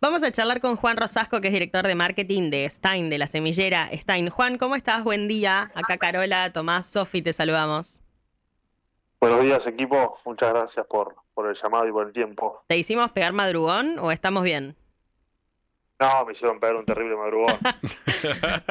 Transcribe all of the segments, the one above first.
Vamos a charlar con Juan Rosasco, que es director de marketing de Stein, de la semillera Stein. Juan, ¿cómo estás? Buen día. Acá Carola, Tomás, Sofi, te saludamos. Buenos días, equipo. Muchas gracias por el llamado y por el tiempo. ¿Te hicimos pegar madrugón o estamos bien? No, me hicieron pegar un terrible madrugón.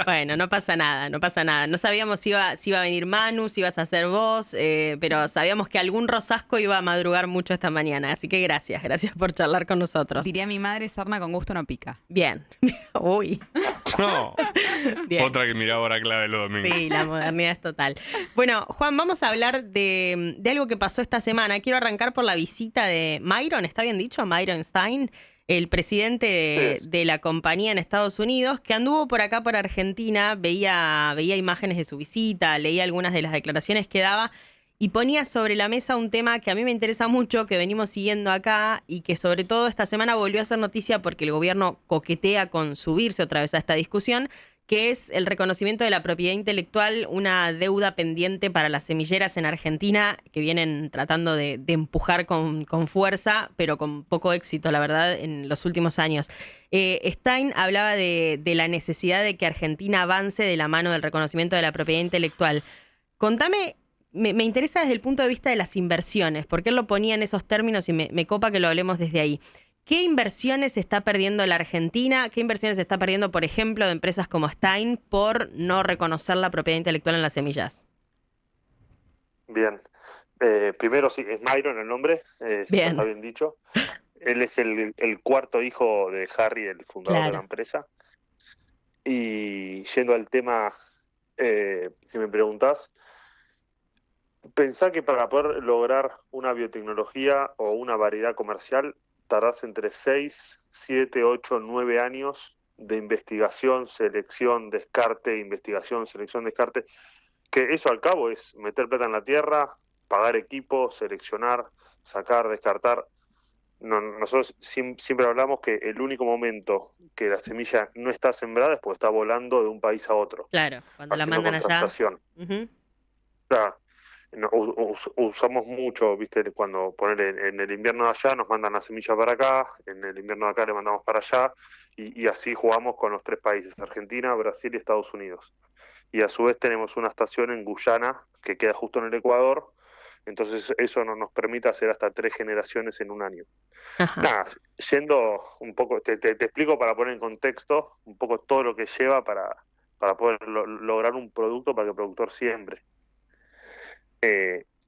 Bueno, no pasa nada, no pasa nada. No sabíamos si iba a venir Manu, si ibas a ser vos, pero sabíamos que algún Rosasco iba a madrugar mucho esta mañana. Así que gracias por charlar con nosotros. Diría mi madre, sarna con gusto no pica. Bien. Uy, No, bien. otra que miraba hora clave los domingos. Sí, la modernidad es total. Bueno, Juan, vamos a hablar de algo que pasó esta semana. Quiero arrancar por la visita de Myron, ¿está bien dicho? Myron Stein, el presidente de, Sí, de la compañía en Estados Unidos, que anduvo por acá, por Argentina, veía imágenes de su visita, leía algunas de las declaraciones que daba y ponía sobre la mesa un tema que a mí me interesa mucho, que venimos siguiendo acá y que sobre todo esta semana volvió a ser noticia porque el gobierno coquetea con subirse otra vez a esta discusión, que es el reconocimiento de la propiedad intelectual, una deuda pendiente para las semilleras en Argentina que vienen tratando de empujar con fuerza, pero con poco éxito, la verdad, en los últimos años. Stein hablaba de la necesidad de que Argentina avance de la mano del reconocimiento de la propiedad intelectual. Contame, me interesa desde el punto de vista de las inversiones, porque él lo ponía en esos términos y me copa que lo hablemos desde ahí. ¿Qué inversiones está perdiendo la Argentina? ¿Qué inversiones está perdiendo, por ejemplo, de empresas como Stein por no reconocer la propiedad intelectual en las semillas? bien. Primero, sí, es Myron el nombre, si no está Bien, bien dicho. Él es el cuarto hijo de Harry, el fundador de la claro. empresa. Y yendo al tema, si me preguntás, pensá que para poder lograr una biotecnología o una variedad comercial, tardás entre 6, 7, 8, 9 años de investigación, selección, descarte, investigación, selección, descarte, que eso al cabo es meter plata en la tierra, pagar equipo, seleccionar, sacar, descartar. Nosotros siempre hablamos que el único momento que la semilla no está sembrada es porque está volando de un país a otro, Claro, cuando la haciendo mandan allá. contratación. Ujú. Claro, usamos mucho, viste, cuando poner en el invierno de allá nos mandan la semilla para acá, en el invierno de acá le mandamos para allá, y así jugamos con los tres países, Argentina, Brasil y Estados Unidos. Y a su vez tenemos una estación en Guyana que queda justo en el Ecuador, entonces eso nos permite hacer hasta 3 generaciones en un año. Ajá. Nada, yendo un poco, te explico para poner en contexto un poco todo lo que lleva para poder lograr un producto para que el productor siembre.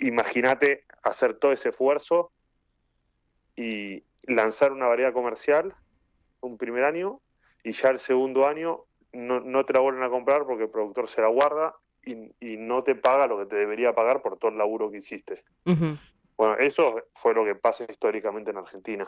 Imagínate hacer todo ese esfuerzo y lanzar una variedad comercial un primer año y ya el segundo año no te la vuelven a comprar porque el productor se la guarda y no te paga lo que te debería pagar por todo el laburo que hiciste. Ujú. Bueno, eso fue lo que pasa históricamente en Argentina.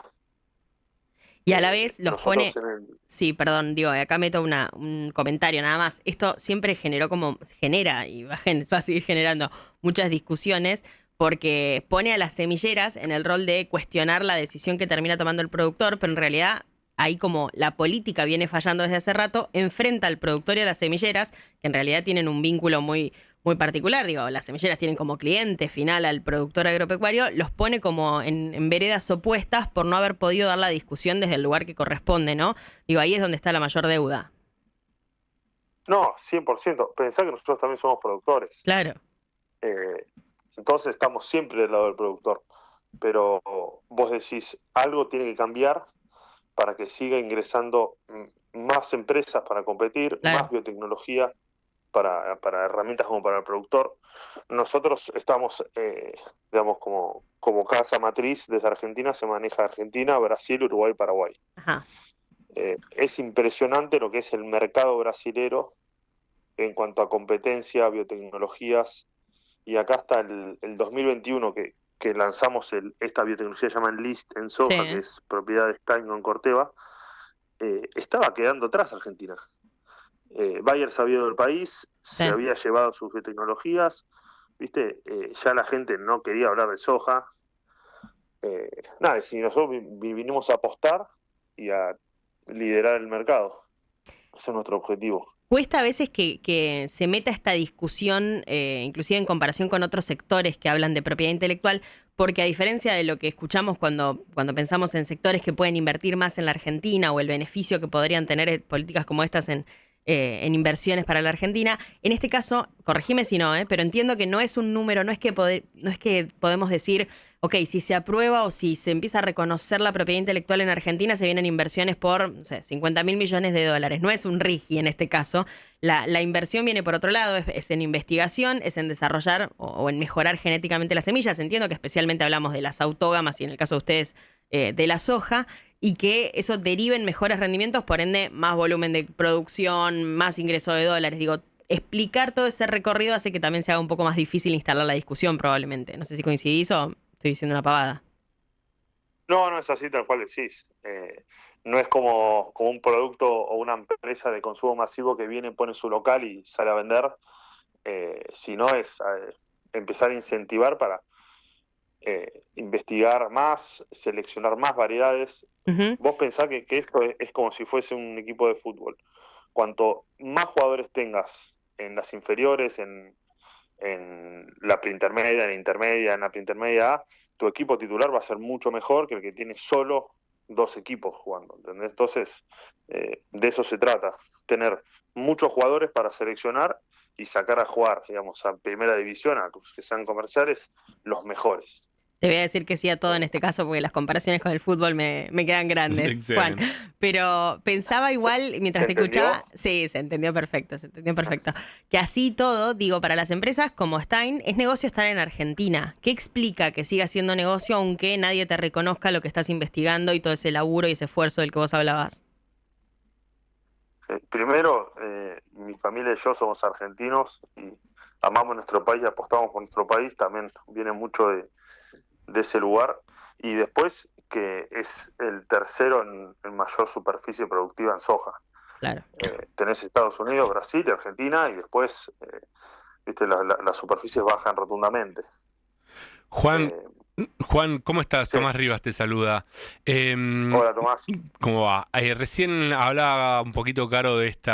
Y a la vez los Nosotros pone. en el... Sí, perdón, digo, acá meto un comentario nada más. Esto siempre genera y va a seguir generando muchas discusiones porque pone a las semilleras en el rol de cuestionar la decisión que termina tomando el productor, pero en realidad ahí como la política viene fallando desde hace rato, enfrenta al productor y a las semilleras, que en realidad tienen un vínculo muy particular. Digo, las semilleras tienen como cliente final al productor agropecuario, los pone como en veredas opuestas por no haber podido dar la discusión desde el lugar que corresponde, ¿no? Digo, ahí es donde está la mayor deuda. No, 100%. Pensá que nosotros también somos productores. Claro, Eh, entonces estamos siempre del lado del productor. Pero vos decís, algo tiene que cambiar para que siga ingresando más empresas para competir, más claro. biotecnología para herramientas como para el productor. Nosotros estamos, digamos, como casa matriz desde Argentina, se maneja Argentina, Brasil, Uruguay, Paraguay. Ajá. Es impresionante lo que es el mercado brasilero en cuanto a competencia, biotecnologías, y acá está el 2021 que lanzamos esta biotecnología que se llama Enlist en soja, que Sí, es propiedad de Stein con Corteva. Estaba quedando atrás Argentina. Bayer se había ido del país, sí. se había llevado sus biotecnologías, ¿viste? Ya la gente no quería hablar de soja. Nada, y si nosotros vinimos a apostar y a liderar el mercado. Ese es nuestro objetivo. Cuesta a veces que se meta esta discusión, inclusive en comparación con otros sectores que hablan de propiedad intelectual, porque a diferencia de lo que escuchamos cuando pensamos en sectores que pueden invertir más en la Argentina o el beneficio que podrían tener políticas como estas en inversiones para la Argentina, en este caso, corregime si no, pero entiendo que no es un número, no es que podemos decir, ok, si se aprueba o si se empieza a reconocer la propiedad intelectual en Argentina, se vienen inversiones por, no sé, 50.000 millones de dólares. No es un RIGI en este caso. La inversión viene por otro lado, es en investigación, es en desarrollar o en mejorar genéticamente las semillas. Entiendo que especialmente hablamos de las autógamas y en el caso de ustedes de la soja, y que eso derive en mejores rendimientos, por ende, más volumen de producción, más ingreso de dólares. Digo, explicar todo ese recorrido hace que también se haga un poco más difícil instalar la discusión, probablemente. No sé si coincidís o estoy diciendo una pavada. No, no es así tal cual decís. No es como un producto o una empresa de consumo masivo que viene, pone su local y sale a vender, sino es empezar a incentivar para investigar más, seleccionar más variedades. Ujú. Vos pensás que esto es como si fuese un equipo de fútbol. Cuanto más jugadores tengas en las inferiores, en la preintermedia, en la intermedia, en la preintermedia A, tu equipo titular va a ser mucho mejor que el que tiene solo dos equipos jugando, ¿entendés? Entonces, de eso se trata, tener muchos jugadores para seleccionar y sacar a jugar, digamos, a primera división, a que sean comerciales, los mejores. Te voy a decir que sí a todo en este caso porque las comparaciones con el fútbol me quedan grandes, Juan. Excelente. Pero pensaba igual, mientras ¿Se te entendió? escuchaba, sí, se entendió perfecto. Que así todo, digo, para las empresas como Stein, es negocio estar en Argentina. ¿Qué explica que siga siendo negocio aunque nadie te reconozca lo que estás investigando y todo ese laburo y ese esfuerzo del que vos hablabas? Primero, mi familia y yo somos argentinos y amamos nuestro país y apostamos por nuestro país, también viene mucho de ese lugar. Y después que es el tercero en mayor superficie productiva en soja. Claro. Tenés Estados Unidos, Brasil y Argentina, y después viste, las superficies bajan rotundamente. Juan, Eh, Juan, ¿cómo estás? sí. Tomás Rivas te saluda. Hola, Tomás. ¿Cómo va? Recién hablaba un poquito, Caro, de este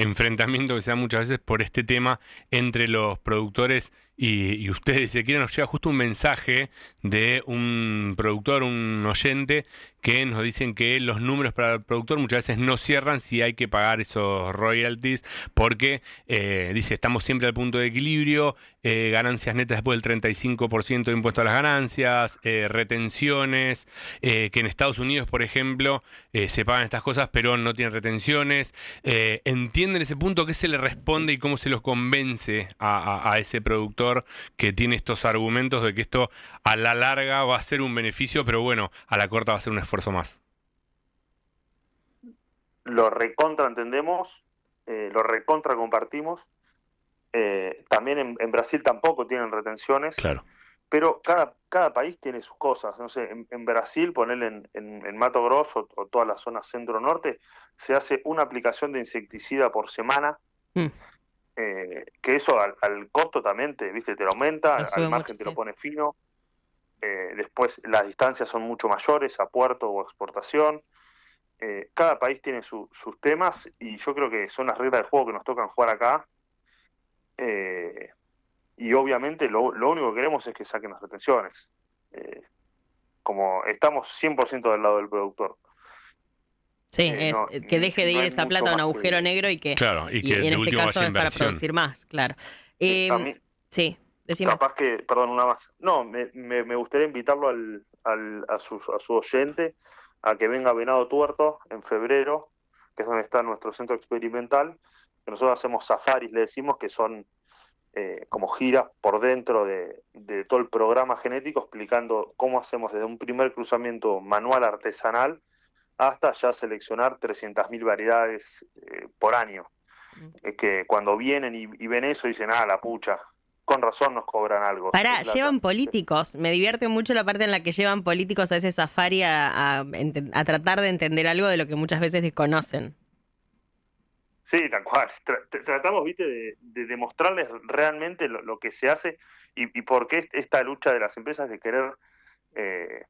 enfrentamiento que se da muchas veces por este tema entre los productores y ustedes. Si quieren, nos llega justo un mensaje de un productor, un oyente, que nos dicen que los números para el productor muchas veces no cierran si hay que pagar esos royalties, porque dice, estamos siempre al punto de equilibrio, ganancias netas después del 35% de impuesto a las ganancias, retenciones, que en Estados Unidos, por ejemplo, se pagan estas cosas, pero no tienen retenciones. ¿Entienden ese punto? ¿Qué se le responde y cómo se los convence a ese productor que tiene estos argumentos de que esto a la larga va a ser un beneficio, pero bueno, a la corta va a ser un esfuerzo más? Lo recontra entendemos, lo recontra compartimos. También en Brasil tampoco tienen retenciones, Claro. pero cada país tiene sus cosas. No sé, en Brasil, ponerle en Mato Grosso o toda la zona centro-norte, se hace una aplicación de insecticida por semana, Mm, que eso al costo también ¿viste? Te lo aumenta, lo sube al mucho, margen te sí. lo pone fino. Después las distancias son mucho mayores a puerto o exportación. Cada país tiene sus temas y yo creo que son las reglas del juego que nos tocan jugar acá. Eh, y obviamente lo único que queremos es que saquen las retenciones. Como estamos 100% del lado del productor. Sí, es No, que deje de no ir hay esa mucho plata a un más agujero que... negro Claro, y y que en de este último caso haya es para inversión. producir más, claro. A mí, Sí, decime. capaz que, perdón, una más. No, me gustaría invitarlo a su oyente a que venga a Venado Tuerto en febrero, que es donde está nuestro centro experimental, que nosotros hacemos safaris, le decimos que son como giras por dentro de todo el programa genético, explicando cómo hacemos desde un primer cruzamiento manual artesanal hasta ya seleccionar 300.000 variedades por año. Es que cuando vienen y ven eso dicen, la pucha, con razón nos cobran algo de Pará, plata. llevan políticos. Me divierte mucho la parte en la que llevan políticos a ese safari a tratar de entender algo de lo que muchas veces desconocen. Sí, tal cual. Tratamos, viste, de demostrarles realmente lo que se hace y por qué esta lucha de las empresas de querer eh,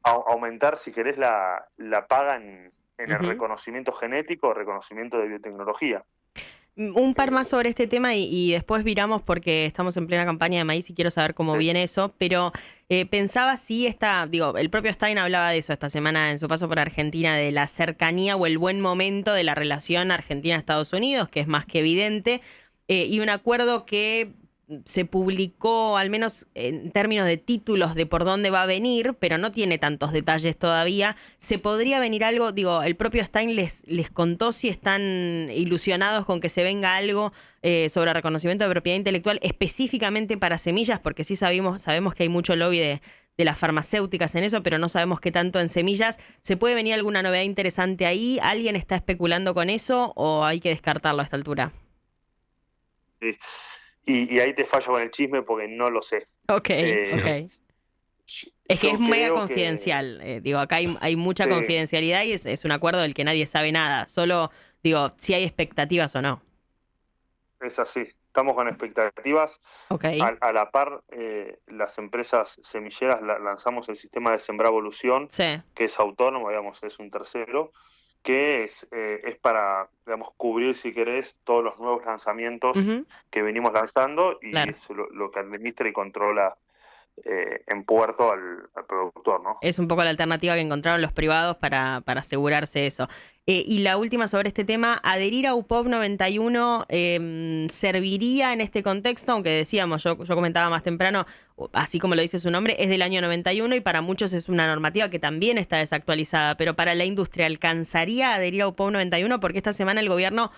aumentar, si querés, la paga en el Ujú. reconocimiento genético o reconocimiento de biotecnología. Un par más Eh, sobre este tema y después viramos porque estamos en plena campaña de maíz y quiero saber cómo sí, viene eso, pero pensaba si digo, el propio Stein hablaba de eso esta semana en su paso por Argentina, de la cercanía o el buen momento de la relación Argentina-Estados Unidos, que es más que evidente, y un acuerdo que se publicó, al menos en términos de títulos de por dónde va a venir, pero no tiene tantos detalles todavía. ¿Se podría venir algo? Digo, el propio Stein les contó si están ilusionados con que se venga algo sobre reconocimiento de propiedad intelectual específicamente para semillas, porque sí sabemos que hay mucho lobby de las farmacéuticas en eso, pero no sabemos qué tanto en semillas. ¿Se puede venir alguna novedad interesante ahí? ¿Alguien está especulando con eso o hay que descartarlo a esta altura? sí. Y ahí te fallo con el chisme porque no lo sé. Ok, ok. Eh, Es que es yo mega creo que confidencial. Digo, acá hay mucha sí, confidencialidad y es un acuerdo del que nadie sabe nada. Solo, digo, si hay expectativas o no. es así. Estamos con expectativas. Ok, A la par, las empresas semilleras lanzamos el sistema de Sembravolución, sí. que es autónomo, digamos, es un tercero, que es para, digamos, cubrir, si querés, todos los nuevos lanzamientos Ujú, que venimos lanzando y claro. es lo que administra y controla en puerto al productor, ¿no? Es un poco la alternativa que encontraron los privados para asegurarse eso. Y la última sobre este tema, adherir a UPOV 91 serviría en este contexto, aunque decíamos, yo comentaba más temprano, así como lo dice su nombre, es del año 91 y para muchos es una normativa que también está desactualizada, pero para la industria, ¿alcanzaría a adherir a UPOV 91? Porque esta semana el gobierno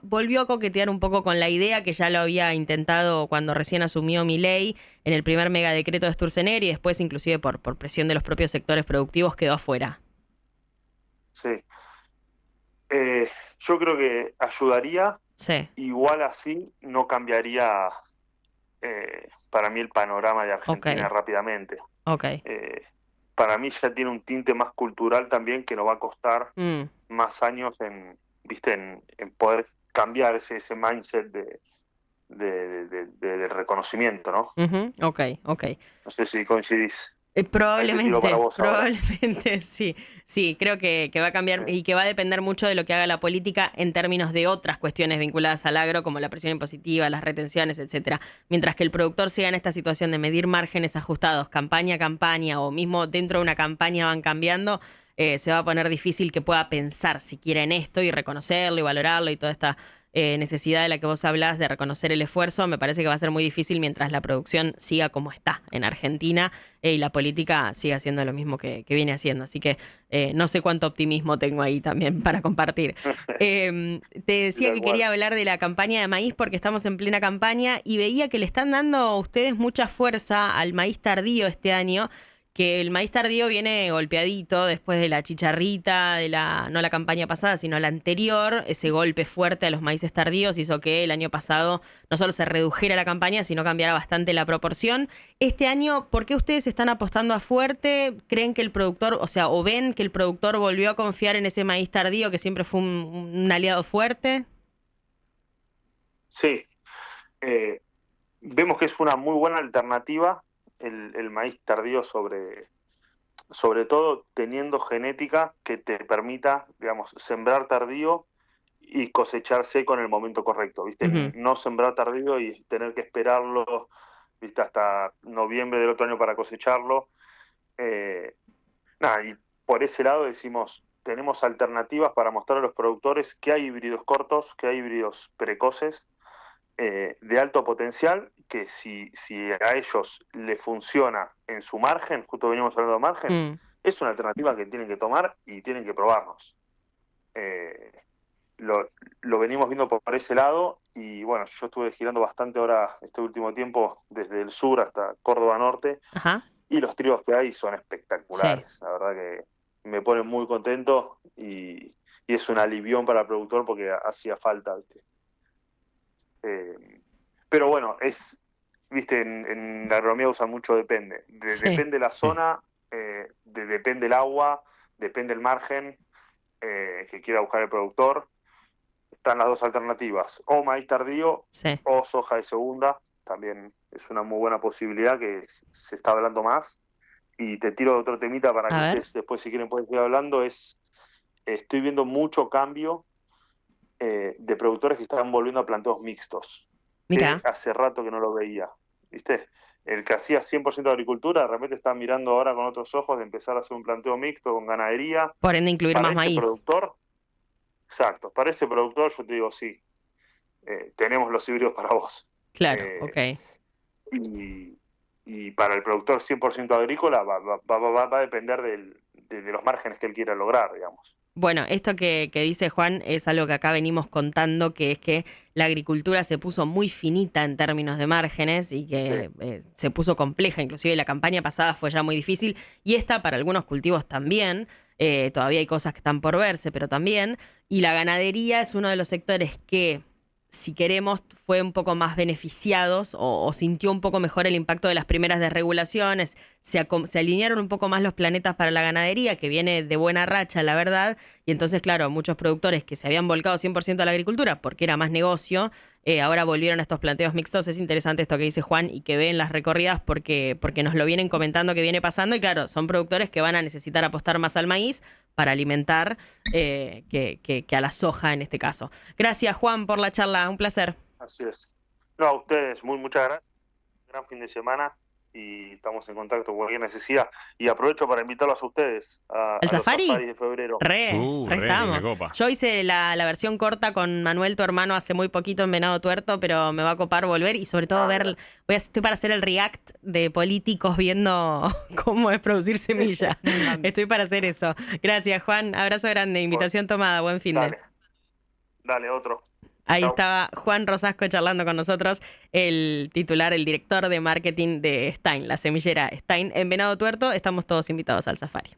volvió a coquetear un poco con la idea que ya lo había intentado cuando recién asumió Milei en el primer megadecreto de Sturzenegger y después inclusive por presión de los propios sectores productivos quedó afuera. Sí. Yo creo que ayudaría, Sí, igual así no cambiaría para mí el panorama de ok, Argentina rápidamente. ok. Eh, para mí ya tiene un tinte más cultural también que nos va a costar Mm, más años viste, en poder cambiar ese mindset del reconocimiento, ¿no? ujú, ok, ok. No sé si coincidís. Ahí te tiro para Probablemente, vos ahora. probablemente sí. Sí, creo que va a cambiar Sí, y que va a depender mucho de lo que haga la política en términos de otras cuestiones vinculadas al agro, como la presión impositiva, las retenciones, etcétera. Mientras que el productor siga en esta situación de medir márgenes ajustados, campaña a campaña, o mismo dentro de una campaña van cambiando, se va a poner difícil que pueda pensar siquiera en esto y reconocerlo y valorarlo y toda esta necesidad de la que vos hablás de reconocer el esfuerzo. Me parece que va a ser muy difícil mientras la producción siga como está en Argentina y la política sigue haciendo lo mismo que viene haciendo. Así que no sé cuánto optimismo tengo ahí también para compartir. Te sí, decía tal que cual. quería hablar de la campaña de maíz porque estamos en plena campaña y veía que le están dando ustedes mucha fuerza al maíz tardío este año. Que el maíz tardío viene golpeadito después de la chicharrita, no la campaña pasada, sino la anterior. Ese golpe fuerte a los maíces tardíos hizo que el año pasado no solo se redujera la campaña, sino cambiara bastante la proporción. Este año, ¿por qué ustedes están apostando a fuerte? ¿Creen que el productor, o sea, o ven que el productor volvió a confiar en ese maíz tardío que siempre fue un aliado fuerte? Sí, eh, vemos que es una muy buena alternativa el maíz tardío sobre todo teniendo genética que te permita, digamos, sembrar tardío y cosechar seco en el momento correcto, ¿viste? Ujú, No sembrar tardío y tener que esperarlo, ¿viste? Hasta noviembre del otro año para cosecharlo. Eh, Nada, y por ese lado decimos, tenemos alternativas para mostrar a los productores que hay híbridos cortos, que hay híbridos precoces, de alto potencial, que si a ellos le funciona en su margen, justo venimos hablando de margen, mm, es una alternativa que tienen que tomar y tienen que probarnos. Eh, lo, lo venimos viendo por ese lado y bueno, yo estuve girando bastante ahora este último tiempo desde el sur hasta Córdoba Norte ajá, y los tríos que hay son sí. espectaculares. La verdad que me ponen muy contento y es un alivión para el productor porque hacía falta, ¿viste? Eh, pero bueno, viste, en la agronomía usan mucho depende. Sí. Depende la zona, depende el agua, depende el margen que quiera buscar el productor. Están las dos alternativas, o maíz tardío Sí. o soja de segunda, también es una muy buena posibilidad que se está hablando más. Y te tiro otro temita para A que ver. ustedes después, si quieren, pueden seguir hablando, estoy viendo mucho cambio de productores que están volviendo a planteos mixtos. Mira, Hace rato que no lo veía, ¿viste? El que hacía 100% de agricultura, de repente está mirando ahora con otros ojos de empezar a hacer un planteo mixto con ganadería. por ende incluir Para más ese maíz. productor, exacto, para ese productor yo te digo, sí, tenemos los híbridos para vos. Claro, Eh, ok. y para el productor 100% agrícola va a depender de los márgenes que él quiera lograr, digamos. Bueno, esto que dice Juan es algo que acá venimos contando, que es que la agricultura se puso muy finita en términos de márgenes y que se puso compleja. Inclusive la campaña pasada fue ya muy difícil y esta para algunos cultivos también. Todavía hay cosas que están por verse, pero también. Y la ganadería es uno de los sectores que, si queremos, fue un poco más beneficiados o sintió un poco mejor el impacto de las primeras desregulaciones. Se alinearon un poco más los planetas para la ganadería, que viene de buena racha, la verdad. Y entonces, claro, muchos productores que se habían volcado 100% a la agricultura porque era más negocio, ahora volvieron a estos planteos mixtos. Es interesante esto que dice Juan y que ve en las recorridas porque nos lo vienen comentando que viene pasando. Y claro, son productores que van a necesitar apostar más al maíz para alimentar que a la soja en este caso. Gracias, Juan, por la charla. Un placer. Así es. No, a ustedes, muchas gracias. Gran fin de semana y estamos en contacto con cualquier necesidad. Y aprovecho para invitarlos a ustedes a ¿El los safari? safaris de febrero. Re me estamos. copa. Yo hice la versión corta con Manuel, tu hermano, hace muy poquito en Venado Tuerto, pero me va a copar volver y sobre todo ver, estoy para hacer el react de políticos viendo cómo es producir semilla. Estoy para hacer eso. Gracias, Juan. Abrazo grande. Invitación tomada. Buen fin de. Dale, otro. Ahí Chau. estaba Juan Rosasco charlando con nosotros, el titular, el director de marketing de Stein, la semillera Stein en Venado Tuerto. Estamos todos invitados al safari.